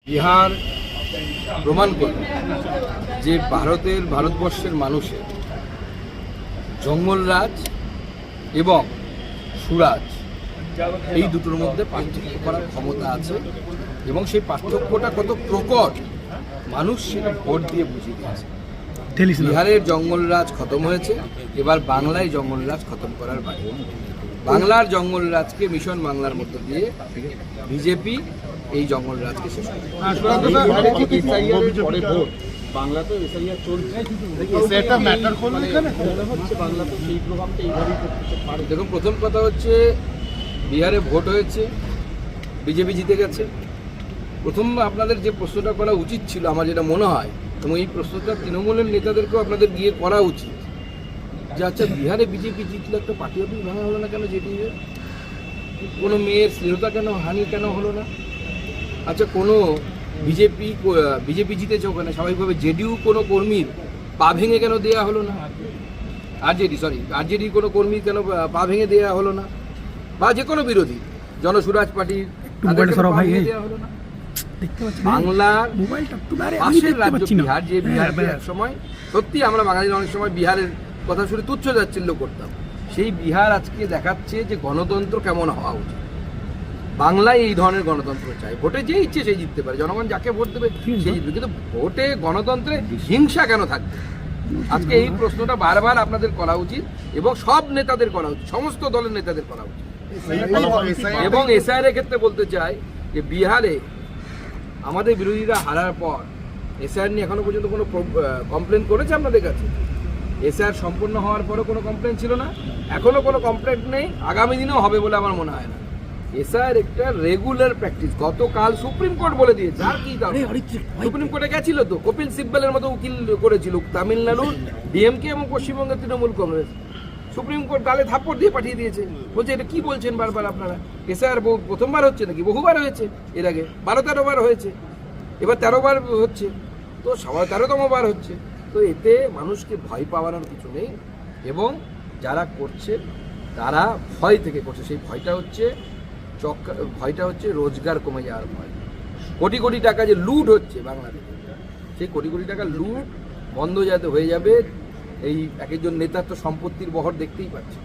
বিহার প্রমাণ করল যে ভারতবর্ষের মানুষের জঙ্গলরাজ এবং সুরাজ এই দুটোর মধ্যে পার্থক্য করার ক্ষমতা আছে এবং সেই পার্থক্যটা কত প্রকট মানুষ সেটা ভোট দিয়ে বুঝিয়ে দিয়েছে। বিহারের জঙ্গলরাজ খতম হয়েছে, এবার বাংলায় জঙ্গলরাজ খতম করার বাকি। বাংলার জঙ্গলরাজকে মিশন বাংলার মধ্য দিয়ে বিজেপি এই জঙ্গলরাজকে শেষ করে। দেখুন, প্রথম কথা হচ্ছে বিহারে ভোট হয়েছে, বিজেপি জিতে গেছে। প্রথম আপনাদের যে প্রশ্নটা করা উচিত ছিল আমার যেটা মনে হয়, এবং এই প্রশ্নটা তৃণমূলের নেতাদেরকেও আপনাদের গিয়ে করা উচিত যে আচ্ছা বিহারে বিজেপি জিতলে একটা পার্টি অফিস ভাঙা হলো না কেন? জেডিইউ কোনো মেয়ের শ্লীলতা কেন, হানি কেন হলো না? আচ্ছা কোনো বিজেপি জিতেছে ওখানে, স্বাভাবিকভাবে জেডিইউ কোনো কর্মীর পা ভেঙে কেন দেওয়া হলো না? আরজেডির কোনো কর্মীর কেন পা ভেঙে দেওয়া হলো না? বা যে কোনো বিরোধী জনসুরাজ পার্টির দেওয়া হলো না? বাংলার পাশের রাজ্য বিহার, যে বিহারকে এক সময় সত্যি আমরা বাঙালিরা অনেক সময় বিহারের কথা শুনে তুচ্ছ তাচ্ছিল্য করতাম, সেই বিহার আজকে দেখাচ্ছে যে গণতন্ত্র কেমন হওয়া উচিত। বাংলায় এই ধরনের গণতন্ত্র চাই। ভোটে যে ইচ্ছে সেই জিততে পারে, জনগণ যাকে ভোট দেবে সেই জিতবে, কিন্তু ভোটে গণতন্ত্রে হিংসা কেন থাকবে? আজকে এই প্রশ্নটা বারবার আপনাদের করা উচিত এবং সব নেতাদের করা উচিত, সমস্ত দলের নেতাদের করা উচিত। এবং এসআইআর এর ক্ষেত্রে বলতে চাই যে বিহারে আমাদের বিরোধীরা হারার পর এসআইআর নিয়ে এখনো পর্যন্ত কোনো কমপ্লেন করেছে আপনাদের কাছে? এসআইআর সম্পূর্ণ হওয়ার পরও কোনো কমপ্লেন ছিল না, এখনো কোনো কমপ্লেন নেই, আগামী দিনেও হবে বলে আমার মনে হয় না। এসআইআর একটা রেগুলার প্র্যাকটিস, গতকাল সুপ্রিম কোর্ট বলে দিয়েছে। আর কি সুপ্রিম কোর্টে গেছিল তো, কপিল সিব্বলের মতো উকিল করেছিল তামিলনাড়ুর ডিএমকে এবং পশ্চিমবঙ্গের তৃণমূল কংগ্রেস। সুপ্রিম কোর্ট গালে থাপ্পড় দিয়ে পাঠিয়ে দিয়েছে, বলছে এটা কি বলছেন বারবার আপনারা? এসআইআর প্রথমবার হচ্ছে নাকি? বহুবার হয়েছে, এর আগে 12-13 বার হয়েছে, এবার 13 বার হচ্ছে, তো 13তম বার হচ্ছে। তো এতে মানুষকে ভয় পাওয়ানোর কিছু নেই এবং যারা করছে তারা ভয় থেকে করছে। সেই ভয়টা হচ্ছে রোজগার কমে যাওয়ার ভয়। কোটি কোটি টাকা যে লুট হচ্ছে বাংলাদেশে, সেই কোটি কোটি টাকা লুট বন্ধ যাতে হয়ে যাবে। এই এক একজন নেতার তো সম্পত্তির বহর দেখতেই পাচ্ছে।